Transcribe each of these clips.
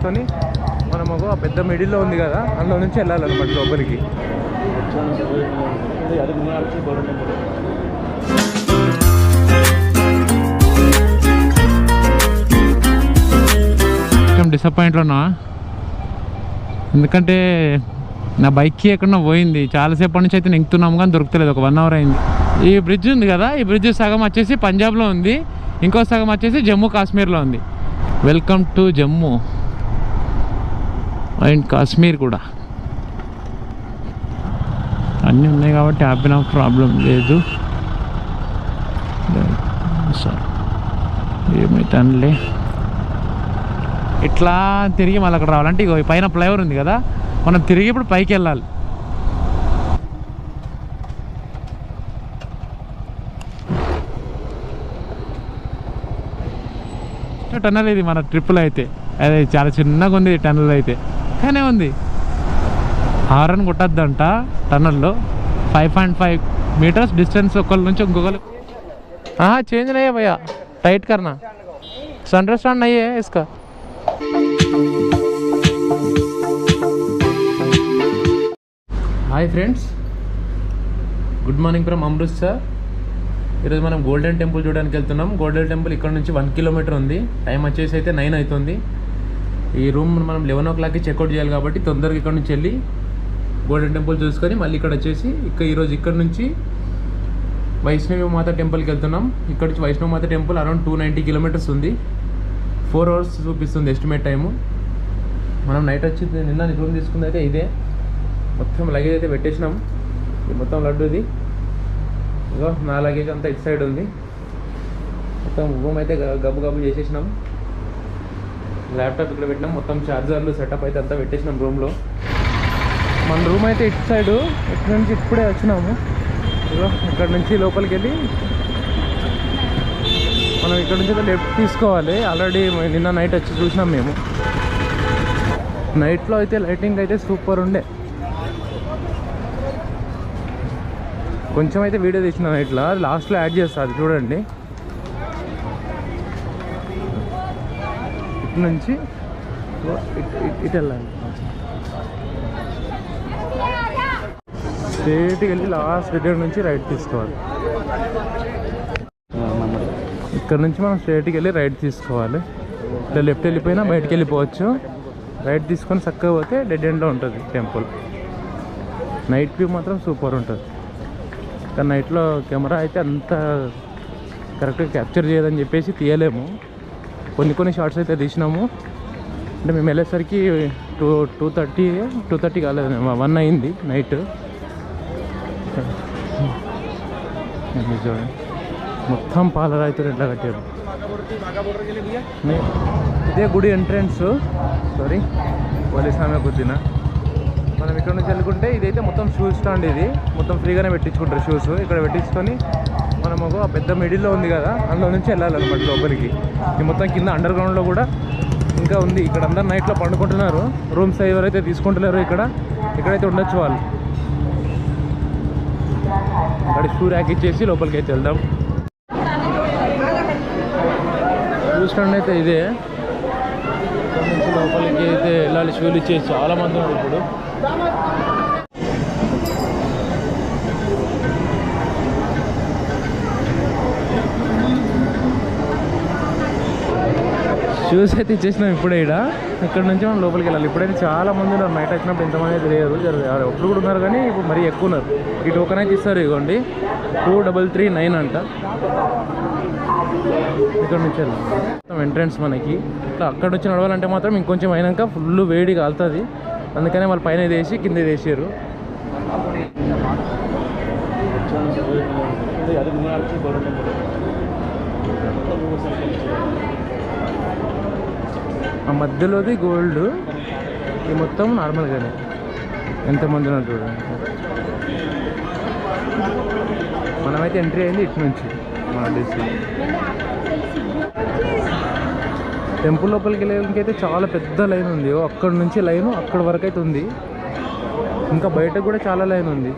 తీసుకొని మనం ఒక పెద్ద మిడిల్లో ఉంది కదా, అందులో నుంచి వెళ్ళాలన్నమాట లోపలికి. కొంచెం డిసప్పాయింట్లో ఉన్నా, ఎందుకంటే నా బైక్కి ఎక్కడన్నా పోయింది. చాలాసేపటి నుంచి అయితే నెంగుతున్నాము కానీ దొరుకుతలేదు. ఒక 1 అవర్ అయింది. ఈ బ్రిడ్జ్ ఉంది కదా, ఈ బ్రిడ్జ్ సగం వచ్చేసి పంజాబ్లో ఉంది, ఇంకో సగం వచ్చేసి జమ్మూ కాశ్మీర్లో ఉంది. Welcome to Jammu and Kashmir కూడా అన్నీ ఉన్నాయి కాబట్టి ఆపిన ప్రాబ్లం లేదు. ఏమైతే అనలే. ఇట్లా తిరిగి మళ్ళీ అక్కడ రావాలంటే ఇగో పైన ఫ్లైఓవర్ ఉంది కదా, మనం తిరిగి ఇప్పుడు పైకి వెళ్ళాలి. టన్నల్ ఇది మన ట్రిప్పులో అయితే, అదే చాలా చిన్నగా ఉంది టన్నల్ అయితే, కానీ ఉంది. హారన్ కొట్టద్దంట టన్నల్లో. 5.5 మీటర్స్ డిస్టెన్స్ ఒకళ్ళ నుంచి ఇంకొకరు. చేంజ్ नहीं है भैया, टाइट करना, अंडरस्टैंड नहीं है इसका. Hi friends, good morning from Amritsar. ఈరోజు మనం గోల్డెన్ టెంపుల్ చూడడానికి వెళ్తున్నాం. గోల్డెన్ టెంపుల్ ఇక్కడ నుంచి 1 కిలోమీటర్ ఉంది. టైం వచ్చేసి అయితే 9 అవుతుంది. ఈ రూమ్ మనం 11 o'clockకి చెక్అవుట్ చేయాలి కాబట్టి తొందరగా ఇక్కడ నుంచి వెళ్ళి గోల్డెన్ టెంపుల్ చూసుకొని మళ్ళీ ఇక్కడ వచ్చేసి ఈరోజు ఇక్కడ నుంచి వైష్ణవి మాత టెంపుల్కి వెళ్తున్నాం. ఇక్కడ నుంచి వైష్ణవి మాత టెంపుల్ అరౌండ్ 290 కిలోమీటర్స్ ఉంది. 4 hours చూపిస్తుంది ఎస్టిమేట్ టైము. మనం నైట్ వచ్చి నిన్న రూమ్ తీసుకుంది అయితే ఇదే. మొత్తం లగేజ్ అయితే పెట్టేసినాం. ఇది మొత్తం లడ్డు ఇది. ఇగో నా లగేజ్ అంతా ఇటు సైడ్ ఉంది. మొత్తం రూమ్ అయితే గబ్బు గబ్బు చేసేసినాం. ల్యాప్టాప్ ఇక్కడ పెట్టినాం. మొత్తం ఛార్జర్లు సెటప్ అయితే అంతా పెట్టేసినాం రూమ్లో. మన రూమ్ అయితే ఇటు సైడు, ఇటు నుంచి ఇప్పుడే వచ్చినాము. ఇగో ఇక్కడ నుంచి లోపలికి వెళ్ళి మనం ఇక్కడ నుంచి లెఫ్ట్ తీసుకోవాలి. ఆల్రెడీ నిన్న నైట్ వచ్చి చూసినాం మేము. నైట్లో అయితే లైటింగ్ అయితే సూపర్ ఉండే. కొంచెం అయితే వీడియో తీసిన నైట్లో, లాస్ట్లో యాడ్ చేస్తా, అది చూడండి. ఇటు నుంచి ఇటు వెళ్ళాలి, స్ట్రేట్కి వెళ్ళి లాస్ట్ దగ్గర నుంచి రైట్ తీసుకోవాలి. ఇక్కడ నుంచి మనం స్ట్రేట్కి వెళ్ళి రైట్ తీసుకోవాలి. ఇట్లా లెఫ్ట్ వెళ్ళిపోయినా బయటకు వెళ్ళిపోవచ్చు. రైట్ తీసుకొని చక్కగా పోతే డెడ్ ఎండ్లో ఉంటుంది టెంపుల్. నైట్ వ్యూ మాత్రం సూపర్ ఉంటుంది. కానీ నైట్లో కెమెరా అయితే అంత కరెక్ట్గా క్యాప్చర్ చేయదని చెప్పేసి తీయలేము. కొన్ని షార్ట్స్ అయితే తీసినాము. అంటే మేము వెళ్ళేసరికి 2:30 కాలేదు, 1 అయింది నైట్. చూడండి మొత్తం పాలరాయితో ఎట్లా కట్టారు. ఇదే గుడి ఎంట్రన్స్. సారీ, పోలీస్ ఆమె కొద్దిన. మనం ఇక్కడ నుంచి వెళ్ళుకుంటే ఇదైతే మొత్తం షూస్ స్టాండ్. ఇది మొత్తం ఫ్రీగానే పెట్టించుకుంటారు షూస్. ఇక్కడ పెట్టించుకొని మనం ఒక పెద్ద మిడిల్లో ఉంది కదా, అందులో నుంచి వెళ్ళాలన్నమాట లోపలికి. ఇది మొత్తం కింద అండర్ గ్రౌండ్లో కూడా ఇంకా ఉంది. ఇక్కడ అందరు నైట్లో పండుకుంటున్నారు. రూమ్స్ ఎవరైతే తీసుకుంటున్నారో ఇక్కడైతే ఉండొచ్చు వాళ్ళు. అక్కడ షూ ర్యాక్ ఇచ్చేసి లోపలికి అయితే వెళ్దాం. షూ స్టాండ్ అయితే ఇదే. ఇక్కడ నుంచి లోపలికి అయితే వెళ్ళాలి. షూలు ఇచ్చేసి చాలామంది ఉన్నారు ఇప్పుడు. షూస్ అయితే ఇచ్చేసినాం ఇప్పుడే. ఇక్కడ నుంచి మనం లోపలికి వెళ్ళాలి. ఇప్పుడైతే చాలా మంది ఉన్నారు. నైట్ వచ్చినప్పుడు ఎంతమంది అయితే లేదు, ఒప్పుడు కూడా ఉన్నారు కానీ ఇప్పుడు మరీ ఎక్కువ ఉన్నారు. ఈ టోకెన్ అయితే ఇస్తారు, ఇవ్వండి 2339 అంట. ఇక్కడ నుంచి వెళ్ళాలి. మొత్తం ఎంట్రన్స్ మనకి. ఇట్లా అక్కడ నుంచి నడవాలంటే మాత్రం ఇంకొంచెం అయినాక ఫుల్ వేడి కాలుతుంది. అందుకనే వాళ్ళు పైన వేసి కింద వేసారు. ఆ మధ్యలోది గోల్డ్, ఇది మొత్తం నార్మల్గానే. ఎంతమంది ఉన్నారు చూడండి. మనమైతే ఎంట్రీ అయింది ఇటు నుంచి మన డిస్ట్రిక్ట్. టెంపుల్ లోపలికి వెళ్ళడానికైతే చాలా పెద్ద లైన్ ఉంది. అక్కడ నుంచి లైన్ అక్కడ వరకు అయితే ఉంది. ఇంకా బయట కూడా చాలా లైన్ ఉంది.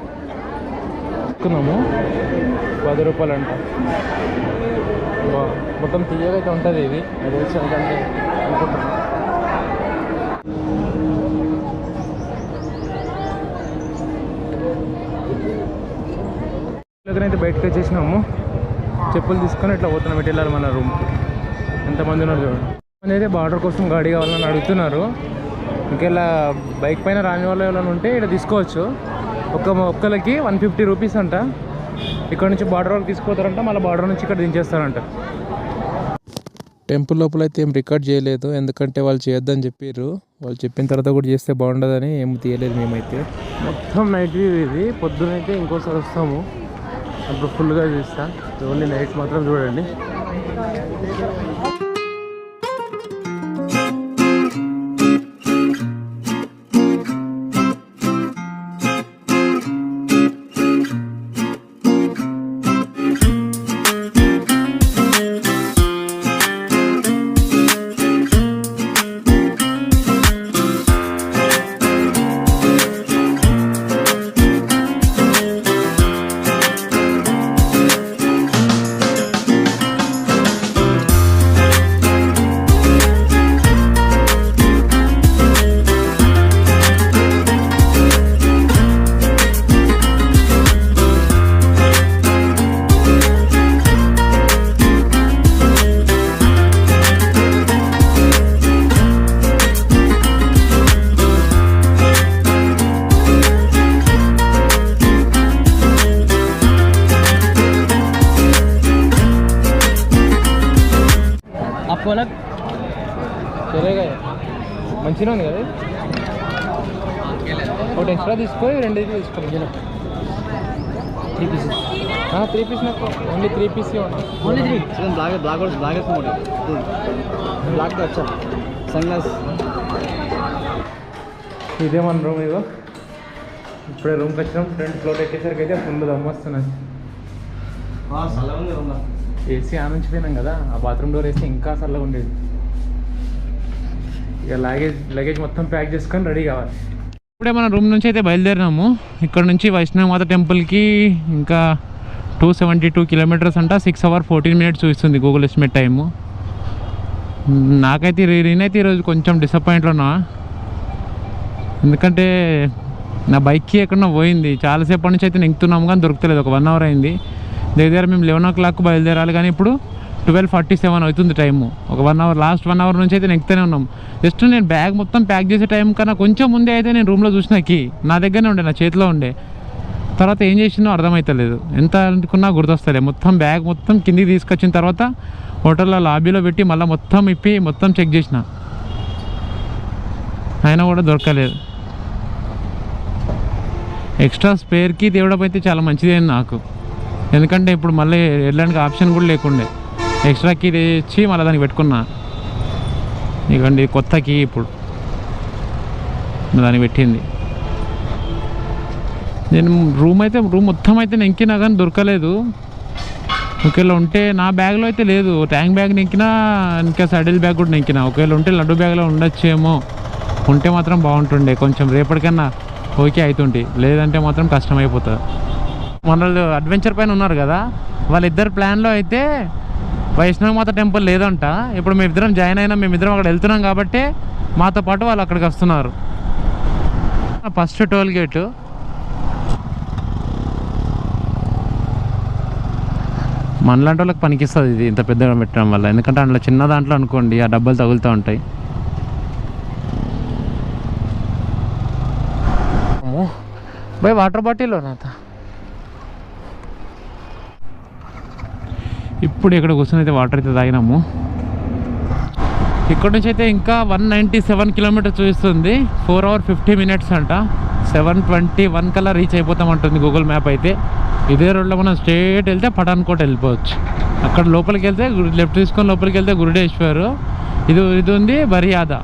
ఎక్కున్నాము 10 రూపాయలు అంట. మొత్తం తీయగా అయితే ఉంటుంది ఇది. అది తెలిసి ఎందుకంటే అనుకుంటున్నాను. అయితే బయటకు వచ్చేసినాము. చెప్పులు తీసుకొని ఇట్లా పోతున్నాం. ఇటు వెళ్ళాలి మన రూమ్కి. ఎంతమంది ఉన్నారు చూడండి. అయితే బార్డర్ కోసం గాడి కావాలని అడుగుతున్నారు. ఇంకెలా బైక్ పైన రాని వాళ్ళు ఎవరైనా ఉంటే ఇక్కడ తీసుకోవచ్చు. ఒక్కరికి 150 రూపీస్ అంట. ఇక్కడ నుంచి బార్డర్ వరకు తీసుకుపోతారంట, మళ్ళీ బార్డర్ నుంచి ఇక్కడ దించేస్తారంట. టెంపుల్ లోపల అయితే ఏం రికార్డ్ చేయలేదు, ఎందుకంటే వాళ్ళు చేయొద్దని చెప్పారు. వాళ్ళు చెప్పిన తర్వాత కూడా చేస్తే బాగుండదని ఏం తీయలేదు మేమైతే. మొత్తం నైట్ వ్యూ ఇది. పొద్దునైతే ఇంకోసారి వస్తాము, అప్పుడు ఫుల్గా చూస్తా. ఓన్లీ నైట్ మాత్రం చూడండి. సరేగా మంచిగా ఉంది కదా. ఒకటి ఎక్స్ట్రా తీసుకో, 2 తీసుకో. 3 పీసెస్. 3 పీస్ నాకు ఓన్లీ 3 పీస్ ఓన్లీ 3. బ్లాక్ వచ్చా సన్ గ్లాస్. ఇదే మన రూమ్. ఇదో ఇప్పుడే రూమ్కి వచ్చినాం. ఫ్రంట్ ఫ్లోర్ ఎక్కేసరికి అయితే ఫుల్ దమ్మొస్తున్నాయి. ఏసీ ఆనుంచిపోయినాం కదా, ఆ బాత్రూమ్ డోర్ వేస్తే ఇంకా చల్లగా ఉండేది. ఇక లగేజ్ మొత్తం ప్యాక్ చేసుకొని రెడీ కావాలి. ఇప్పుడే మన రూమ్ నుంచి అయితే బయలుదేరినాము. ఇక్కడ నుంచి వైష్ణవ మాత టెంపుల్కి ఇంకా 272 కిలోమీటర్స్ అంట. 6 hours 14 minutes చూపిస్తుంది గూగుల్ ఎస్టిమేట్ టైము. నేనైతే ఈరోజు కొంచెం డిసప్పాయింట్లో ఉన్నా, ఎందుకంటే నా బైక్కి ఎక్కడన్నా పోయింది. చాలాసేపటి నుంచి అయితే నెంగుతున్నాము కానీ దొరుకుతలేదు. ఒక 1 hour అయింది. దగ్గర మేము 11 o'clock బయలుదేరాలి, కానీ ఇప్పుడు 12:47 అవుతుంది టైము. ఒక 1 hour, లాస్ట్ 1 hour నుంచి అయితే నెక్కుతూనే ఉన్నాం. జస్ట్ నేను బ్యాగ్ మొత్తం ప్యాక్ చేసే టైం కన్నా కొంచెం ముందే అయితే నేను రూమ్లో చూసిన కీ నా దగ్గరనే ఉండే, నా చేతిలో ఉండే. తర్వాత ఏం చేసినో అర్థమవుతలేదు, ఎంత అనుకున్నా గుర్తొస్తలే. మొత్తం బ్యాగ్ మొత్తం కిందికి తీసుకొచ్చిన తర్వాత హోటల్లో లాబీలో పెట్టి మళ్ళీ మొత్తం ఇప్పి మొత్తం చెక్ చేసిన, అయినా కూడా దొరకలేదు. ఎక్స్ట్రా స్పేర్ కీ తేవడం అయితే చాలా మంచిదే నాకు, ఎందుకంటే ఇప్పుడు మళ్ళీ ఎలాంటి ఆప్షన్ కూడా లేకుండే. ఎక్స్ట్రా కీ తెచ్చి మళ్ళీ దానికి పెట్టుకున్నా. ఇకండి కొత్త కీ ఇప్పుడు దానికి పెట్టింది. నేను రూమ్ మొత్తం అయితే నెంకినా కానీ దొరకలేదు. ఒకవేళ ఉంటే నా బ్యాగ్లో అయితే లేదు. ట్యాంక్ బ్యాగ్ నెంకినా, ఇంకా సడిల్ బ్యాగ్ కూడా నెంకినా. ఒకవేళ ఉంటే లడ్డు బ్యాగ్లో ఉండొచ్చేమో. ఉంటే మాత్రం బాగుంటుండే, కొంచెం రేపటికన్నా ఓకే అవుతుంటే. లేదంటే మాత్రం కష్టమైపోతుంది. మనల్ని అడ్వెంచర్ పైన ఉన్నారు కదా, వాళ్ళిద్దరు ప్లాన్లో అయితే వైష్ణవమాత టెంపుల్ లేదంట. ఇప్పుడు మేమిద్దరం జాయిన్ అయినా, మేమిద్దరం అక్కడ వెళ్తున్నాం కాబట్టి మాతో పాటు వాళ్ళు అక్కడికి వస్తున్నారు. First toll gate. మనలాంటి వాళ్ళకి పనికిస్తుంది ఇది ఇంత పెద్దగా పెట్టడం వల్ల, ఎందుకంటే అందులో చిన్న దాంట్లో అనుకోండి ఆ డబ్బులు తగులుతూ ఉంటాయి. బాయ్ వాటర్ బాటిల్ నాత. ఇప్పుడు ఇక్కడ కూర్చొని అయితే వాటర్ అయితే తాగినాము. ఇక్కడ నుంచి అయితే ఇంకా 197 కిలోమీటర్స్ చూపిస్తుంది. 4 hours 50 minutes అంట. 7:21 కల్లా రీచ్ అయిపోతామంటుంది గూగుల్ మ్యాప్ అయితే. ఇదే రోడ్లో మనం స్ట్రేట్ వెళ్తే పఠాన్కోట్ వెళ్ళిపోవచ్చు. అక్కడ లోపలికి వెళ్తే లెఫ్ట్ తీసుకొని లోపలికి వెళ్తే గురుడేశ్వర్, ఇది ఉంది బరియాద,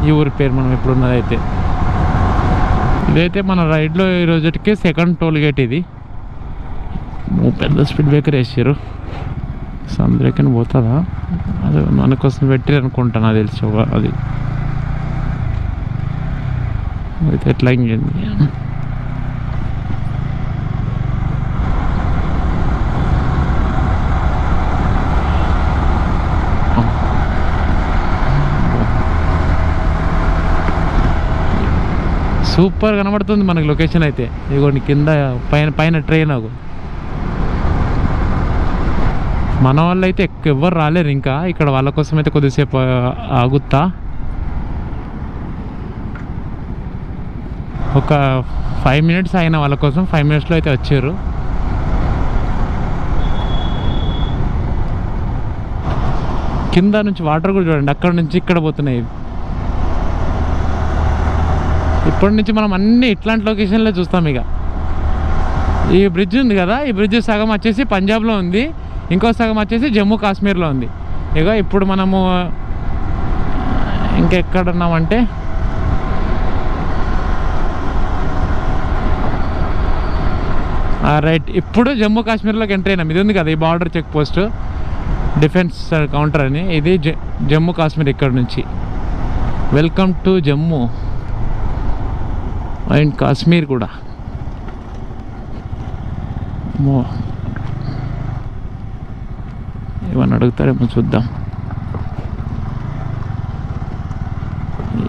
ఈ ఊరి పేరు మనం ఇప్పుడు ఉన్నదైతే. ఇదైతే మన రైడ్లో ఈ రోజుకి సెకండ్ టోల్ గేట్ ఇది. పెద్ద స్పీడ్ బ్రేకర్ వేసారు. సంద్రేకని పోతుందా, అది మన కోసం పెట్టిరు అనుకుంటా, నాకు తెలిసి. అది అయితే ఎట్లా ఇంకేంది. సూపర్ కనబడుతుంది మనకి లొకేషన్ అయితే. ఇదిగోండి కింద పైన ట్రైన్. మన వాళ్ళు అయితే ఎవ్వరు రాలేరు ఇంకా ఇక్కడ. వాళ్ళ కోసం అయితే కొద్దిసేపు ఆగుతా. ఒక 5 మినిట్స్ అయిన వాళ్ళ కోసం. 5 మినిట్స్లో అయితే వచ్చారు. కింద నుంచి వాటర్ కూడా చూడండి, అక్కడ నుంచి ఇక్కడ పోతున్నాయి. ఇప్పటి నుంచి మనం అన్ని ఇట్లాంటి లొకేషన్లో చూస్తాం. ఇక ఈ బ్రిడ్జ్ ఉంది కదా, ఈ బ్రిడ్జ్ సగం వచ్చేసి పంజాబ్లో ఉంది, ఇంకో సగం వచ్చేసి జమ్మూ కాశ్మీర్లో ఉంది. ఇక ఇప్పుడు మనము ఇంకెక్కడున్నామంటే రైట్, ఇప్పుడు జమ్మూ కాశ్మీర్లోకి ఎంటర్ అయినాం. ఇది ఉంది కదా ఈ border check post, defence counter అని. ఇది జమ్మూ కాశ్మీర్. ఇక్కడ నుంచి welcome to Jammu and Kashmir కూడా. ఏమన్నా అడుగుతారేమో చూద్దాం.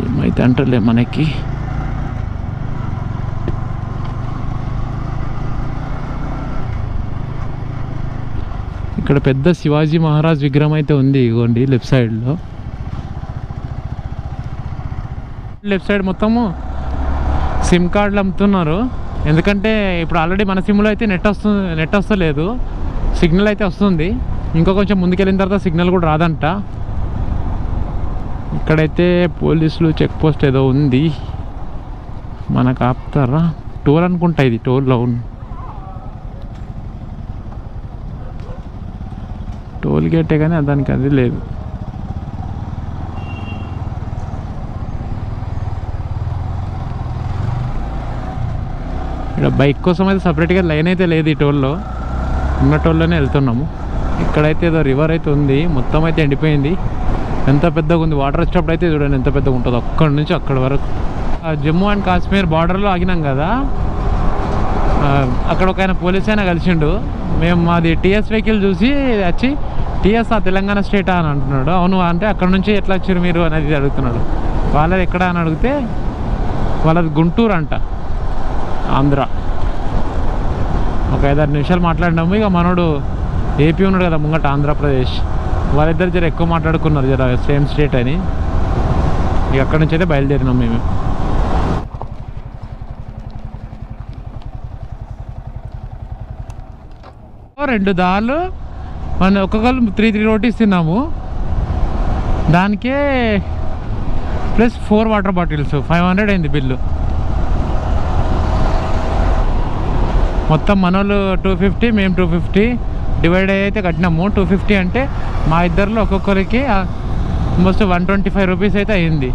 ఏమైతే అంటలే మనకి. ఇక్కడ పెద్ద శివాజీ మహారాజ్ విగ్రహం అయితే ఉంది. ఇగోండి లెఫ్ట్ సైడ్లో. లెఫ్ట్ సైడ్ మొత్తము సిమ్ కార్డులు అమ్ముతున్నారు. ఎందుకంటే ఇప్పుడు ఆల్రెడీ మన సిమ్లో అయితే నెట్ వస్తలేదు, సిగ్నల్ అయితే వస్తుంది. ఇంకో కొంచెం ముందుకెళ్ళిన తర్వాత సిగ్నల్ కూడా రాదంట. ఇక్కడైతే పోలీసులు చెక్ పోస్ట్ ఏదో ఉంది, మనకు ఆపుతారా? టోల్ అనుకుంటా, ఇది టోల్లో టోల్ గేటే కానీ దానికి అది లేదు. ఇక్కడ బైక్ కోసం అయితే సపరేట్గా లైన్ అయితే లేదు. ఈ టోల్లో ఉన్న టోల్లోనే వెళ్తున్నాము. ఇక్కడైతే ఏదో రివర్ అయితే ఉంది, మొత్తం అయితే ఎండిపోయింది. ఎంత పెద్దగా ఉంది, వాటర్ వచ్చేటప్పుడు అయితే చూడండి ఎంత పెద్దగా ఉంటుందో. అక్కడి నుంచి అక్కడి వరకు. జమ్మూ అండ్ కాశ్మీర్ బార్డర్లో ఆగినాం కదా, అక్కడ ఒక ఆయన పోలీస్ అయినా కలిసిండు. మేము మాది టీఎస్ వెహికల్ చూసి వచ్చి, టీఎస్ తెలంగాణ స్టేటా అని అంటున్నాడు. అవును అంటే అక్కడ నుంచి ఎట్లా వచ్చారు మీరు అనేది అడుగుతున్నాడు. వాళ్ళది ఎక్కడ అని అడిగితే వాళ్ళది గుంటూరు అంట, ఆంధ్ర. ఒక 5-6 నిమిషాలు మాట్లాడినాము. ఇక మనోడు ఏపీ ఉన్నాడు కదా ముంగట, ఆంధ్రప్రదేశ్. వాళ్ళిద్దరు జర ఎక్కువ మాట్లాడుకున్నారు, జర సేమ్ స్టేట్ అని. ఇక అక్కడి నుంచి అయితే బయలుదేరినాం మేము. రెండు దాళ్ళు మనం ఒక్కొక్కరు 3 రోటీస్ తిన్నాము. దానికే ప్లస్ 4 వాటర్ బాటిల్స్ 500 అయింది బిల్లు. మొత్తం మనోళ్ళు 250, మేము 250 డివైడ్ అయితే కట్టినాము. 250 అంటే మా ఇద్దరిలో ఒక్కొక్కరికి ఆల్మోస్ట్ 125 రూపీస్ అయితే అయింది.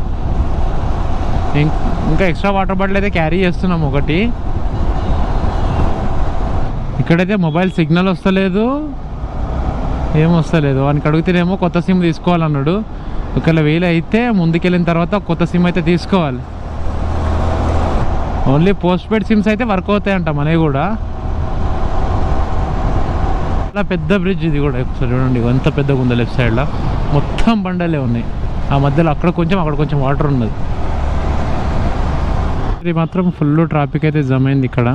ఇంకా ఎక్స్ట్రా వాటర్ బాటిల్ అయితే క్యారీ చేస్తున్నాము ఒకటి. ఇక్కడైతే మొబైల్ సిగ్నల్ వస్తలేదు, ఏం వస్తలేదు. వానికి అడిగితేనేమో కొత్త సిమ్ తీసుకోవాలన్నాడు. ఒకవేళ వీలైతే ముందుకెళ్ళిన తర్వాత కొత్త సిమ్ అయితే తీసుకోవాలి. ఓన్లీ పోస్ట్ పెయిడ్ సిమ్స్ అయితే వర్క్ అవుతాయంట మనవి కూడా. చాలా పెద్ద బ్రిడ్జ్ ఇది కూడా. ఒకసారి చూడండి ఎంత పెద్దగా ఉందో. లెఫ్ట్ సైడ్లో మొత్తం బండలే ఉన్నాయి, ఆ మధ్యలో అక్కడ కొంచెం వాటర్ ఉన్నది. ఇది మాత్రం ఫుల్ ట్రాఫిక్ అయితే జమ అయింది ఇక్కడ.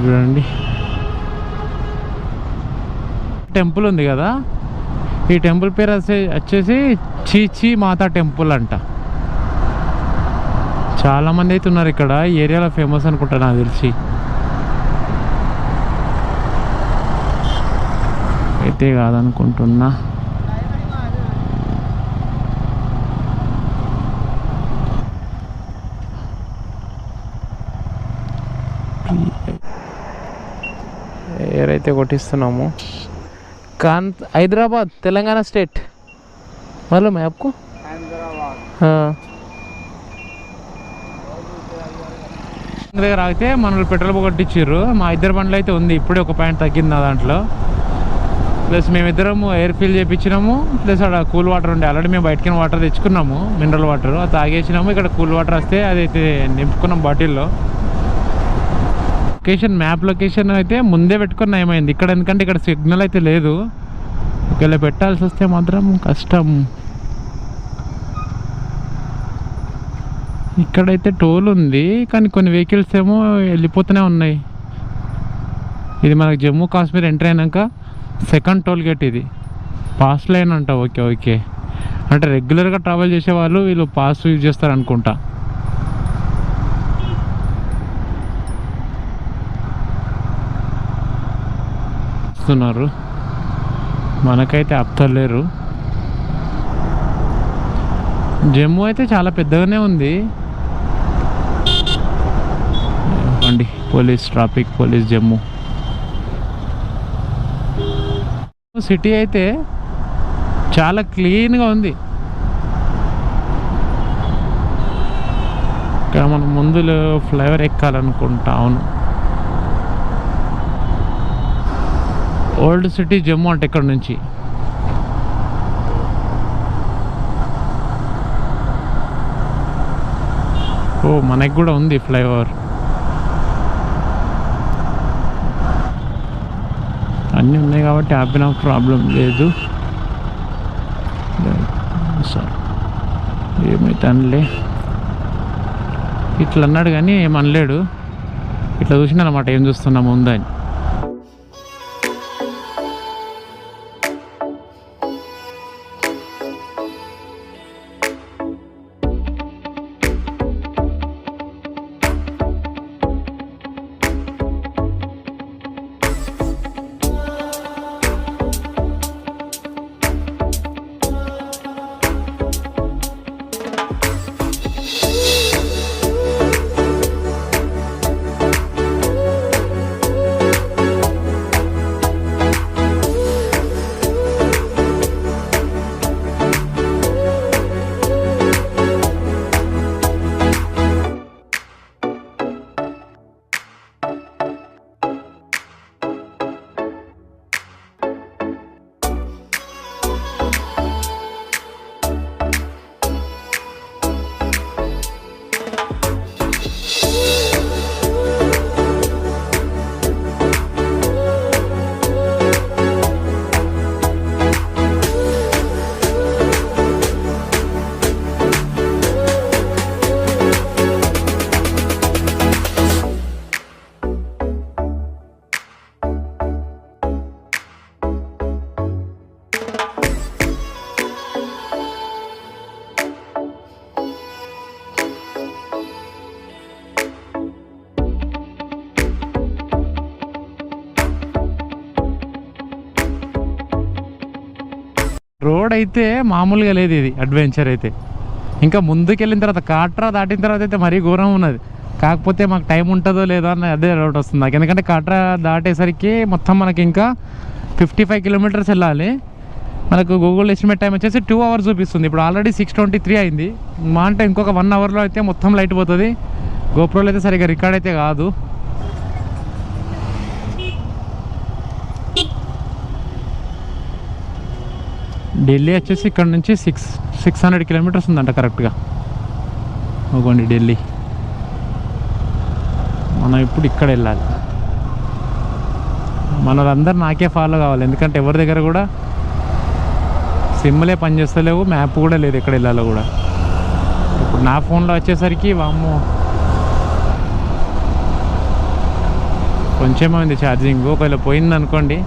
చూడండి టెంపుల్ ఉంది కదా, ఈ టెంపుల్ పేరు వచ్చేసి చీచీ మాతా టెంపుల్ అంట. చాలామంది అయితే ఉన్నారు ఇక్కడ. ఈ ఏరియాలో ఫేమస్ అనుకుంటా నాకు తెలిసి. అయితే కాదనుకుంటున్నా. ఏరైతే కొట్టిస్తున్నాము. హైదరాబాద్ తెలంగాణ స్టేట్ मालूम है आपको? हाँ దగ్గర ఆగితే మనల్ని పెట్రోల్ కొట్టించారు. మా ఇద్దరు బండ్లు అయితే ఉంది, ఇప్పుడే ఒక పాయింట్ తగ్గింది నా దాంట్లో. ప్లస్ మేమిద్దరము ఎయిర్ ఫిల్ చేయించినాము. ప్లస్ అక్కడ కూల్ వాటర్ ఉండే, ఆల్రెడీ మేము బయటకి వాటర్ తెచ్చుకున్నాము, మినరల్ వాటర్. అది తాగేసినాము. ఇక్కడ కూల్ వాటర్ వస్తే అదైతే నింపుకున్నాం బాటిల్లో. లొకేషన్ మ్యాప్ లొకేషన్ అయితే ముందే పెట్టుకున్నా ఏమైంది ఇక్కడ, ఎందుకంటే ఇక్కడ సిగ్నల్ అయితే లేదు. ఒకవేళ పెట్టాల్సి వస్తే మాత్రం కష్టం. ఇక్కడైతే టోల్ ఉంది, కానీ కొన్ని వెహికల్స్ ఏమో వెళ్ళిపోతూనే ఉన్నాయి. ఇది మనకు జమ్మూ కాశ్మీర్ ఎంటర్ అయినాక సెకండ్ టోల్ గేట్ ఇది. పాస్ లైన్ అంట. ఓకే ఓకే, అంటే రెగ్యులర్గా ట్రావెల్ చేసే వాళ్ళు వీళ్ళు పాస్ యూజ్ చేస్తారు అనుకుంటా. వస్తున్నారు, మనకైతే ఆపుతలేరు. జమ్మూ అయితే చాలా పెద్దగానే ఉంది. అండి police, traffic police Jammu. City అయితే చాలా క్లీన్గా ఉంది. ఇక్కడ మనం ముందు ఫ్లైఓవర్ ఎక్కాలనుకుంటా. అవును, ఓల్డ్ సిటీ జమ్మూ అంటే ఇక్కడ నుంచి. ఓ మనకి కూడా ఉంది ఫ్లైఓవర్. అన్నీ ఉన్నాయి కాబట్టి ఆపిన ప్రాబ్లం లేదు. ఏమైతే అనలే, ఇట్లా అన్నాడు కానీ ఏమనలేడు. ఇట్లా చూసినా అన్నమాట ఏం చూస్తున్నాము ఉందని. రోడ్ అయితే మామూలుగా లేదు, ఇది అడ్వెంచర్ అయితే. ఇంకా ముందుకు వెళ్ళిన తర్వాత కాట్రా దాటిన తర్వాత అయితే మరీ ఘోరం ఉన్నది. కాకపోతే మాకు టైం ఉంటుందో లేదో అని అదే డౌట్ వస్తుంది నాకు. ఎందుకంటే కాట్రా దాటేసరికి మొత్తం మనకి ఇంకా 55 కిలోమీటర్స్ వెళ్ళాలి. మనకు గూగుల్ ఎస్టిమేట్ టైం వచ్చేసి 2 hours చూపిస్తుంది. ఇప్పుడు ఆల్రెడీ 6:23 అయింది. మా అంటే ఇంకొక 1 hourలో అయితే మొత్తం లైట్ పోతుంది. గోప్రోలో అయితే సరిగ్గా రికార్డ్ అయితే కాదు. ఢిల్లీ వచ్చేసి ఇక్కడ నుంచి 600 కిలోమీటర్స్ ఉందంట కరెక్ట్గా. ఓగోండి ఢిల్లీ. మనం ఇప్పుడు ఇక్కడ వెళ్ళాలి. మన వాళ్ళందరూ నాకే ఫాలో కావాలి, ఎందుకంటే ఎవరి దగ్గర కూడా సిమ్లే పనిచేస్తలేవు, మ్యాప్ కూడా లేదు ఎక్కడ వెళ్ళాలో కూడా. ఇప్పుడు నా ఫోన్లో వచ్చేసరికి వామ్మో కొంచెమే ఉంది ఛార్జింగ్. ఒకవేళ పోయిందనుకోండి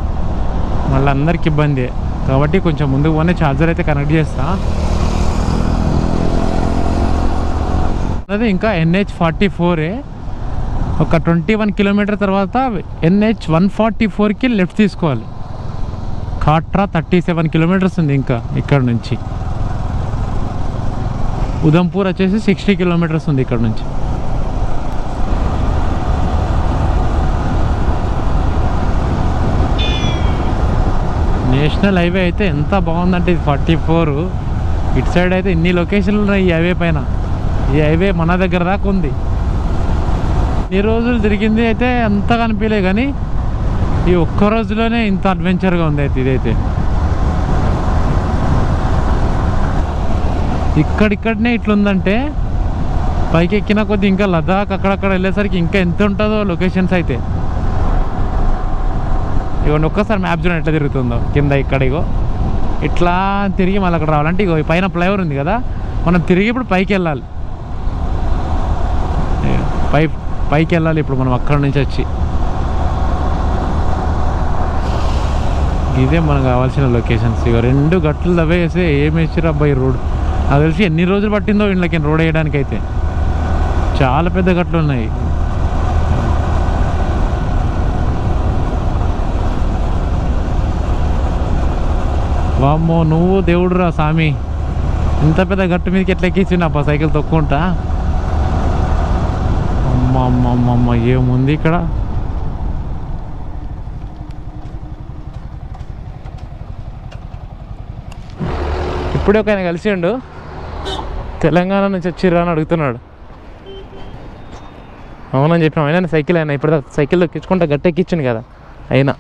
మళ్ళీ అందరికి ఇబ్బంది. కాబట్టి కొంచెం ముందుకు పోనే ఛార్జర్ అయితే కనెక్ట్ చేస్తా. అదే ఇంకా NH44 ఒక 21 కిలోమీటర్ తర్వాత NH144కి లెఫ్ట్ తీసుకోవాలి. కాట్రా 37 కిలోమీటర్స్ ఉంది ఇంకా ఇక్కడ నుంచి. ఉదంపూర్ వచ్చేసి 60 కిలోమీటర్స్ ఉంది ఇక్కడ నుంచి. నేషనల్ హైవే అయితే ఎంత బాగుందంటే ఇది 44. ఇటు సైడ్ అయితే ఇన్ని లొకేషన్లు ఉన్నాయి ఈ హైవే పైన. ఈ హైవే మన దగ్గర దాకా ఉంది. ఈ రోజులు తిరిగింది అయితే అంత కనిపించలే, కానీ ఈ ఒక్క రోజులోనే ఇంత అడ్వెంచర్గా ఉంది అయితే ఇదైతే. ఇక్కడిక్కడనే ఇట్లుందంటే పైకి ఎక్కిన కొద్ది ఇంకా లదాఖ్ అక్కడక్కడ వెళ్ళేసరికి ఇంకా ఎంత ఉంటుందో లొకేషన్స్ అయితే. ఇగో ఒక్కసారి మ్యాప్ చూడండి ఎట్లా తిరుగుతుందో. కింద ఇక్కడ ఇగో ఇట్లా తిరిగి మళ్ళీ అక్కడ రావాలంటే ఇగో పైన ఫ్లైఓవర్ ఉంది కదా, మనం తిరిగి ఇప్పుడు పైకి వెళ్ళాలి. పైకి వెళ్ళాలి ఇప్పుడు మనం అక్కడ నుంచి వచ్చి. ఇదే మనకు కావాల్సిన లొకేషన్స్. ఇక 2 గట్లు తవ్వేస్తే ఏం వేసారు అబ్బాయి రోడ్. నాకు తెలిసి ఎన్ని రోజులు పట్టిందో వీళ్ళకి రోడ్ వేయడానికి. అయితే చాలా పెద్ద గట్లు ఉన్నాయి. వామ్మో నువ్వు దేవుడురా స్వామి, ఇంత పెద్ద గట్టు మీదకి ఎట్లా ఎక్కించిండు అబ్బా సైకిల్ తొక్కుంటా. అమ్మ అమ్మ అమ్మ అమ్మ ఏముంది ఇక్కడ. ఇప్పుడే ఒక ఆయన కలిసిండు, తెలంగాణ నుంచి వచ్చిర్రా అని అడుగుతున్నాడు. అవునని చెప్పిన అయినా సైకిల్ అయినా ఇప్పుడు సైకిల్ ఎక్కించుకుంటా గట్టి ఎక్కించిండు కదా అయినా.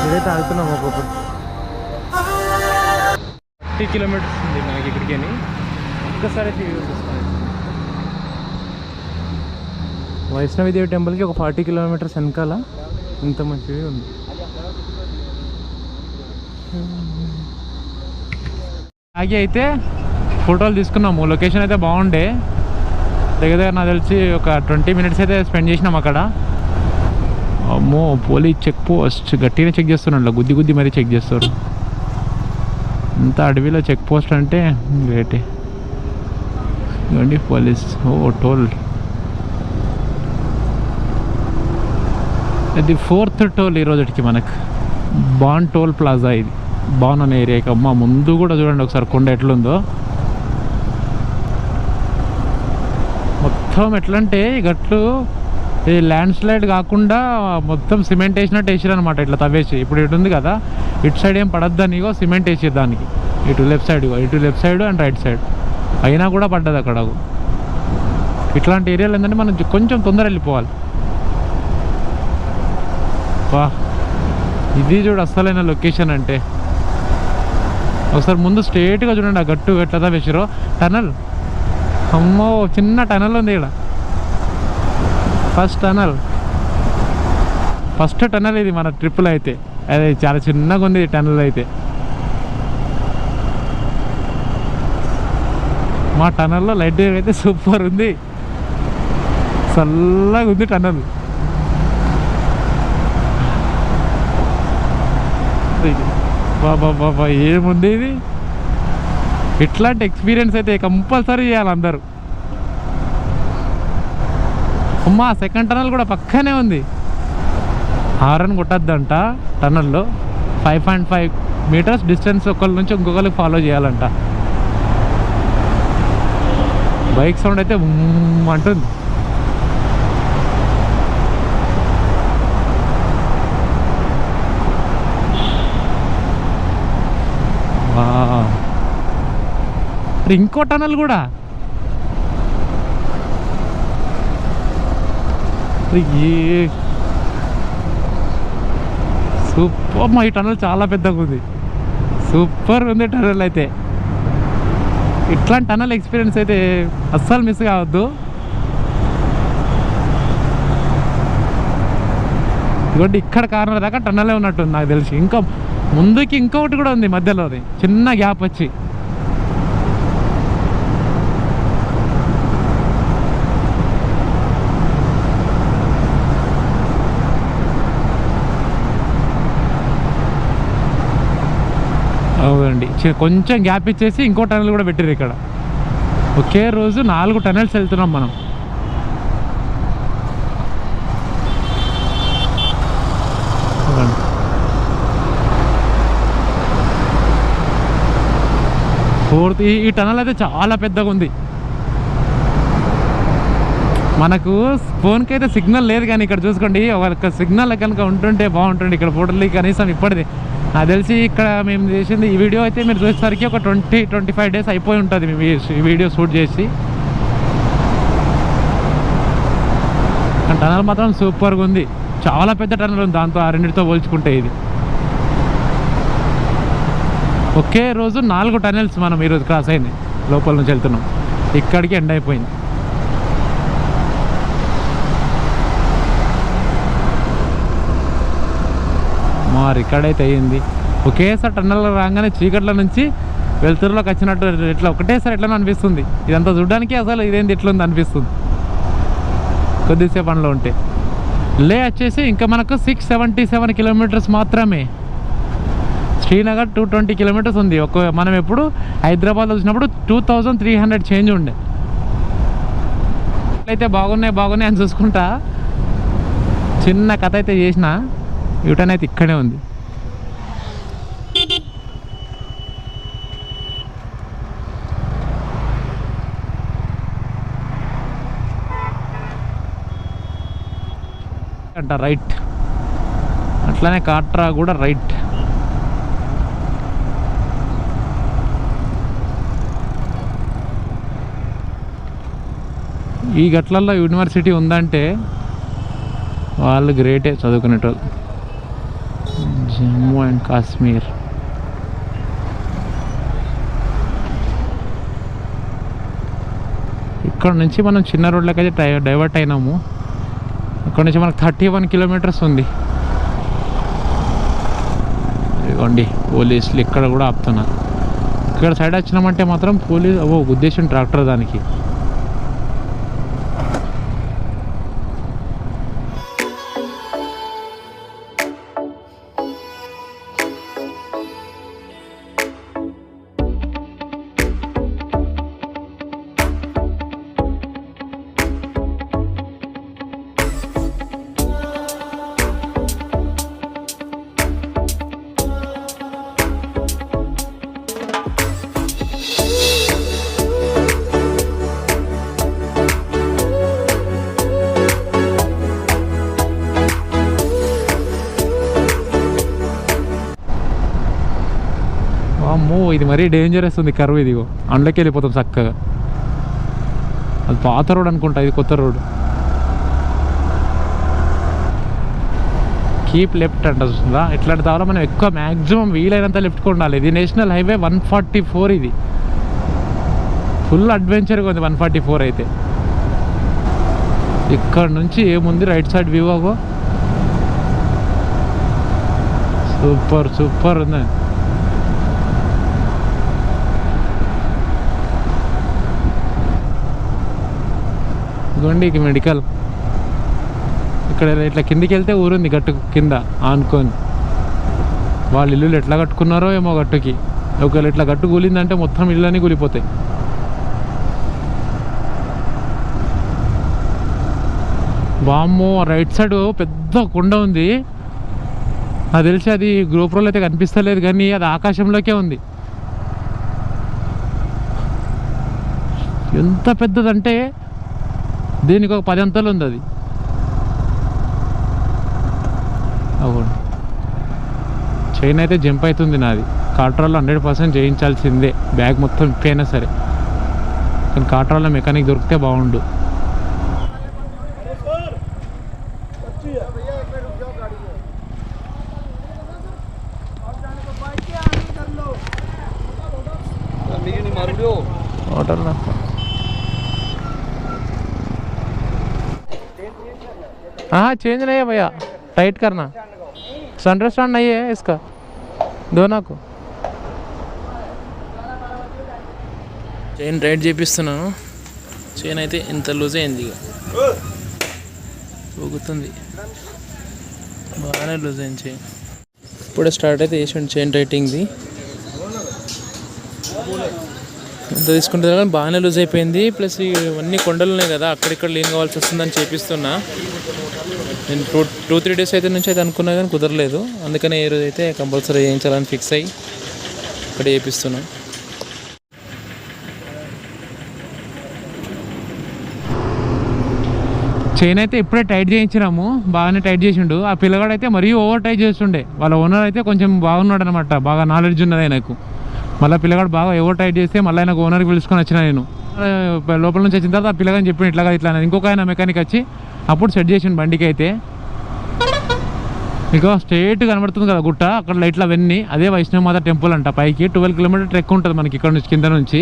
ఇదైతే ఆగుతున్నాం ఒక్కొక్కటి. 30 కిలోమీటర్స్ ఉంది మనకి ఇక్కడికి అని. ఒక్కసారి చూస్తాను. వైష్ణవిదేవి టెంపుల్కి ఒక 40 కిలోమీటర్స్ వెనకాల ఇంత మంచిది ఉంది. ఆగి అయితే ఫోటోలు తీసుకున్నాము. లొకేషన్ అయితే బాగుండే. దగ్గర నాకు తెలిసి ఒక 20 మినిట్స్ అయితే స్పెండ్ చేసినాం అక్కడ. అమ్మో పోలీస్ చెక్ పోస్ట్ గట్టిగా చెక్ చేస్తున్నాడు, గుద్ది గుద్ది మరీ చెక్ చేస్తారు. ఇంత అడవిలో చెక్ పోస్ట్ అంటే గ్రేటే. ఇవ్వండి పోలీస్. ఓ టోల్, ఇది 4th టోల్ ఈ రోజుకి మనకు. బాన్ టోల్ ప్లాజా ఇది, బాన్ అనే ఏరియాకి. అమ్మ ముందు కూడా చూడండి ఒకసారి కొండ ఎట్లుందో. మొత్తం ఎట్లంటే గట్లు ఈ ల్యాండ్ స్లైడ్ కాకుండా మొత్తం సిమెంట్ వేసినట్టు వేసారు అనమాట. ఇట్లా తవ్వేసి ఇప్పుడు ఇటు ఉంది కదా, ఇటు సైడ్ ఏం పడద్దని ఇగో సిమెంట్ వేసారు దానికి. ఇటు లెఫ్ట్ సైడ్, ఇటు left side and right side అయినా కూడా పడ్డది అక్కడ. ఇట్లాంటి ఏరియాలు ఏంటంటే మనం కొంచెం తొందర వెళ్ళిపోవాలి. వా ఇది చూడు అస్సలైన లొకేషన్ అంటే. ఒకసారి ముందు స్ట్రేట్గా చూడండి ఆ గట్టు ఎట్లా తవ్వేసారో. టనల్, అమ్మో చిన్న టనల్ ఉంది ఇక్కడ. ఫస్ట్ టనల్ ఇది మన ట్రిప్పులో అయితే. అదే చాలా చిన్నగా ఉంది టనల్ అయితే. మా టనల్లో లైట్ అయితే సూపర్ ఉంది, చల్లగా ఉంది టనల్. బాబా బాబా ఏముంది ఇది. ఇట్లాంటి ఎక్స్పీరియన్స్ అయితే కంపల్సరీ చేయాలి అందరూ. అమ్మా సెకండ్ టనల్ కూడా పక్కనే ఉంది. హారన్ కొట్టద్దంట టనల్లో. 5.5 మీటర్స్ డిస్టెన్స్ ఒకరి నుంచి ఇంకొకరికి ఫాలో చేయాలంట. బైక్ సౌండ్ అయితే అంటుంది. ఇంకో టనల్ కూడా. సూపర్. ఈ టనల్ చాలా పెద్దగా ఉంది, సూపర్ ఉంది టనల్ అయితే. ఇట్లాంటి టనల్ ఎక్స్పీరియన్స్ అయితే అస్సలు మిస్ కావద్దు. ఇదిగోండి ఇక్కడ కార్నర్ దాకా టనలే ఉన్నట్టుంది నాకు తెలిసి. ఇంకా ముందుకి ఇంకొకటి కూడా ఉంది మధ్యలో, అది చిన్న గ్యాప్ వచ్చి. అవునండి, కొంచెం గ్యాప్ ఇచ్చేసి ఇంకో టనల్ కూడా పెట్టారు ఇక్కడ. ఒకే రోజు 4 టనల్స్ వెళ్తున్నాం మనం. ఈ టనల్ అయితే చాలా పెద్దగా ఉంది. మనకు ఫోన్కి అయితే సిగ్నల్ లేదు, కానీ ఇక్కడ చూసుకోండి ఒక సిగ్నల్ కనుక ఉంటుంటే బాగుంటుంది. ఇక్కడ ఫోటోలు కనీసం ఇప్పటిది నాకు తెలిసి ఇక్కడ మేము చేసింది ఈ వీడియో అయితే మీరు చూసేసరికి ఒక 20-25 డేస్ అయిపోయి ఉంటుంది మేము ఈ వీడియో షూట్ చేసి. టనల్ మాత్రం సూపర్గా ఉంది, చాలా పెద్ద టనల్ ఉంది దాంతో, ఆ రెండింటితో పోల్చుకుంటే. ఇది ఒకే రోజు 4 టనల్స్ మనం ఈరోజు క్రాస్ అయింది. లోపల నుంచి వెళ్తున్నాం. ఇక్కడికి ఎండ్ అయిపోయింది. మరి ఇక్కడైతే అయ్యింది. ఒకేసారి టన్నెల్లో రాగానే చీకట్ల నుంచి వెలుతురులోకి వచ్చినట్టు ఇట్లా ఒకటేసారి ఎట్లా అనిపిస్తుంది. ఇదంతా చూడడానికి అసలు ఇదేంటి ఎట్లుంది అనిపిస్తుంది కొద్దిసేపు పనిలో ఉంటే. లే వచ్చేసి ఇంకా మనకు 677 కిలోమీటర్స్ మాత్రమే. శ్రీనగర్ 220 కిలోమీటర్స్ ఉంది. మనం ఎప్పుడు హైదరాబాద్లో వచ్చినప్పుడు 2300 చేంజ్ ఉండే. అయితే బాగున్నాయి అని చూసుకుంటా చిన్న కథ అయితే చేసిన. యూటర్న్ అయితే ఇక్కడే ఉంది. అంట రైట్, అట్లానే కాట్రా కూడా రైట్. ఈ గట్లల్లో యూనివర్సిటీ ఉందంటే వాళ్ళు గ్రేటే చదువుకునేటోళ్ళు. జమ్మూ అండ్ కాశ్మీర్. ఇక్కడ నుంచి మనం చిన్న రోడ్లకి అయితే డైవర్ట్ అయినాము. ఇక్కడ నుంచి మనకు 31 కిలోమీటర్స్ ఉంది. ఇదిగోండి పోలీసులు ఇక్కడ కూడా ఆపుతున్నారు. ఇక్కడ సైడ్ వచ్చినామంటే మాత్రం పోలీసు ఉద్దేశం ట్రాక్టర్ దానికి. అమ్మో ఇది మరీ డేంజరస్ ఉంది కర్వ్. ఇదిగో అందులోకి వెళ్ళిపోతాం చక్కగా. అది పాత రోడ్ అనుకుంటా, ఇది కొత్త రోడ్. కీప్ లెఫ్ట్ అంట చూస్తుందా. ఇట్లాంటి దావలో మనం ఎక్కువ మ్యాక్సిమం వీలైనంత లెఫ్ట్కి ఉండాలి. ఇది నేషనల్ హైవే 144. ఇది ఫుల్ అడ్వెంచర్గా ఉంది 144 అయితే. ఇక్కడ నుంచి ఏముంది రైట్ సైడ్ వ్యూ. అగో సూపర్ ఉంది. ఇదిగోండి మెడికల్. ఇక్కడ ఇట్లా కిందికి వెళ్తే ఊరుంది గట్టు కింద ఆనుకొని. వాళ్ళ ఇల్లులు ఎట్లా కట్టుకున్నారో ఏమో గట్టుకి. ఒకవేళ ఇట్లా గట్టు కూలిందంటే మొత్తం ఇళ్ళని కూలిపోతాయి. వామ్మో రైట్ సైడ్ పెద్ద కొండ ఉంది. నాకు తెలిసి అది గ్రూప్రోలో అయితే కనిపిస్తలేదు కానీ అది ఆకాశంలోకే ఉంది. ఎంత పెద్దదంటే దీనికి ఒక 10 అంతలు ఉంది అది. అవును చైన్ అయితే జంప్ అవుతుంది నాది. కాట్రాల్లో 100% చేయించాల్సిందే, బ్యాగ్ మొత్తం ఇప్పైనా సరే. కానీ కాట్రాల్లో మెకానిక్ దొరికితే బాగుండు. हाँ चेंज नहीं है भैया, टाइट करना. सनराइज स्टैंड नहीं है इसका दोनों को. Chain right చేపిస్తున్నాను. చైన్ అయితే ఇంత లూజ్ అయింది, ఇక ఊగుతుంది. బాగానే లూజ్ అయింది చైన్. ఇప్పుడే స్టార్ట్ అయితే చేసాను చైన్ రైటింగ్ది. ఇంత తీసుకుంటే కానీ బాగానే లూజ్ అయిపోయింది. ప్లస్ ఇవన్నీ కొండలు ఉన్నాయి కదా, అక్కడిక్కడ లీన్ కావాల్సి వస్తుందని చేపిస్తున్నా. నేను 2-3 డేస్ అయితే నుంచి అయితే అనుకున్నా కానీ కుదరలేదు. అందుకనే ఈ రోజు అయితే కంపల్సరీ చేయించాలని ఫిక్స్ అయ్యి ఇక్కడ చేపిస్తున్నాను. చైన్ అయితే ఇప్పుడే టైట్ చేయించినాము, బాగానే టైట్ చేసిండు. ఆ పిల్లగాడు అయితే మరీ ఓవర్ టైట్ చేస్తుండే. వాళ్ళ ఓనర్ అయితే కొంచెం బాగున్నాడు అనమాట, బాగా నాలెడ్జ్ ఉన్నది ఆయనకు. మళ్ళీ పిల్లగాడు బాగా ఎవరు టైట్ చేస్తే మళ్ళీ ఆయనకు ఓనర్కి పిలుచుకొని వచ్చిన నేను. లోపల నుంచి వచ్చిన తర్వాత ఆ పిల్లగాని చెప్పిన ఇట్లా ఇట్లా. ఇంకొక ఆయన మెకానిక్ వచ్చి అప్పుడు సెట్ చేసిండు బండికి. అయితే ఇక స్ట్రైట్ కనబడుతుంది కదా గుట్ట, అక్కడ లైట్లు అవన్నీ. అదే వైష్ణవ మాత టెంపుల్ అంట. పైకి 12 కిలోమీటర్ ట్రెక్ ఉంటుంది మనకి ఇక్కడ నుంచి, కింద నుంచి.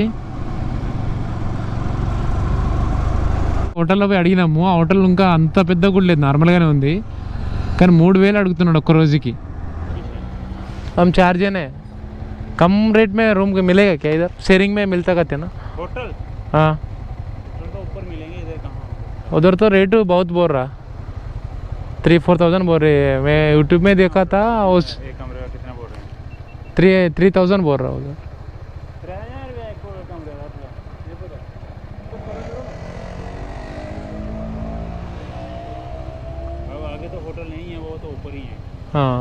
హోటల్లో పోయి అడిగినాము, ఆ హోటల్ ఇంకా అంత పెద్ద కూడా లేదు, నార్మల్గానే ఉంది. కానీ 3000 అడుగుతున్నాడు ఒక్క రోజుకి. हम चार्ज है कम रेट में रूम मिलेगा क्या इधर? शेयरिंग में मिलता कहते ना होटल? हाँ होटल तो ऊपर मिलेंगे, इधर कहाँ? उधर तो रेट बहुत बोल रहा, 3-4,000 बोल रहे हैं. मैं यूट्यूब में देखा था, उस एक कमरे का कितना बोल रहे हैं? 3,000 बोल रहा उधर. 3000 रुपये एक कमरे का. ये पता अब आगे तो होटल नहीं है, वो तो ऊपर ही है. हाँ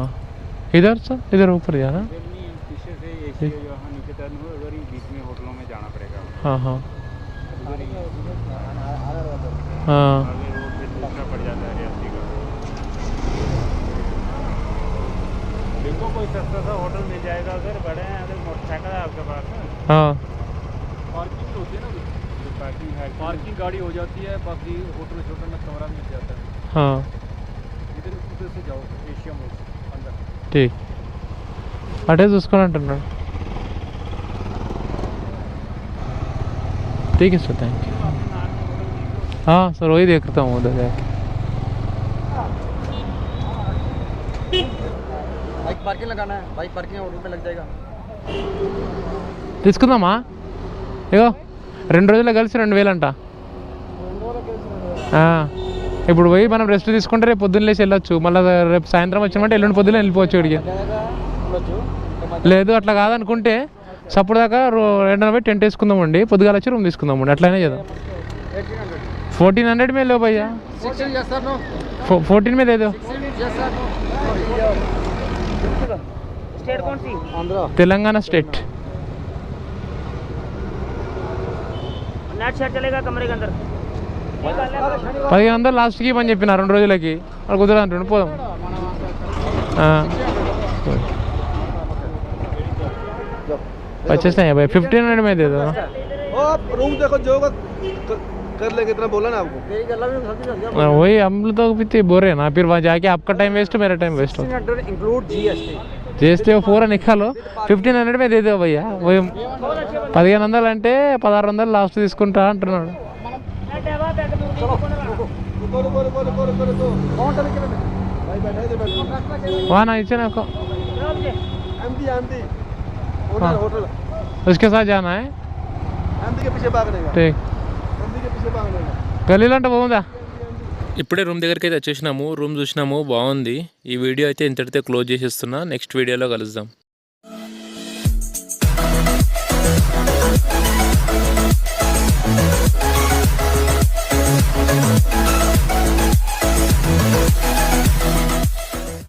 इधर सर, इधर ऊपर जाना. इधर नहीं है, पीछे से एसी है जो यहाँ नीचे टर्न हुआ, उधर ही बीच में होटलों में जाना पड़ेगा. हाँ हाँ उधर ही हाँ आगे रोड पे दूसरा पड़ जाता है रियासी का. देखो कोई सस्ता सा होटल मिल जाएगा अगर बड़े हैं, अगर मोटरसाइकिल है आपके पास ना, हाँ पार्किंग होती है ना, जो पार्किंग है, पार्किंग गाड़ी हो जाती है, बाकी होटल छोटे में कमरा मिल जाता है. हाँ इधर उधर से जाओ एशिया मोड़ अंदर. ठीक अटे చూసుకొని అంటున్నాడు. ठीक है सर, थैंक यू. हाँ सर वही देखता हूँ उधर जाके. बाइक पार्किंग लगाना है, बाइक पार्किंग होटल पे लग जाएगा. తీసుకుందామా? ఇగో 2 రోజుల్లో కలిసి 2000 అంట. ఇప్పుడు పోయి మనం రెస్ట్ తీసుకుంటే రేపు పొద్దున్న లేచి వెళ్ళొచ్చు. మళ్ళీ రేపు సాయంత్రం వచ్చినట్టు ఎల్లుండి పొద్దున్న వెళ్ళిపోవచ్చు ఇక్కడికి. లేదు అట్లా కాదనుకుంటే సప్పుడు దాకా ఎండన పోయి టెంట్ వేసుకుందామండి, పొద్దుగాల వచ్చి రూమ్ తీసుకుందామండి, అట్లనే చేద్దాం. 1400 में लो भैया, 14 में दे दो. स्टेट कौन सी? तेलंगाना स्टेट. नेट सेट चलेगा कमरे के अंदर. 1500 లాస్ట్కి పని చెప్పిన 2 రోజులకి, అది కుదరదు అంటుండు. పోదాం. पच्चीस नहीं है भाई, 1500 में दे दो. रूम देखो जो कर लेंगे, इतना बोला ना आपको. वही हम लोग भी तो बोल रहे हैं ना, फिर वहाँ जाके आपका टाइम वेस्ट, मेरा टाइम वेस्ट हो. Include GST. చేస్తే పూరా నిఖాలో 1500 में दे दो भैया. वही 1500 అంటే 1600 లాస్ట్ తీసుకుంటా అంటున్నాడు. वहाँ ना इच्छा ना होटल उसके साथ जाना है. के पीछे भागने का. ठीक के पीछे भागने का. గల్లీలో అంటే బాగుందా? ఇప్పుడే రూమ్ దగ్గరికి అయితే వచ్చేసినాము, రూమ్ చూసినాము, బాగుంది. ఈ వీడియో అయితే ఇంతటితో క్లోజ్ చేసేస్తున్నా. నెక్స్ట్ వీడియోలో కలుద్దాం.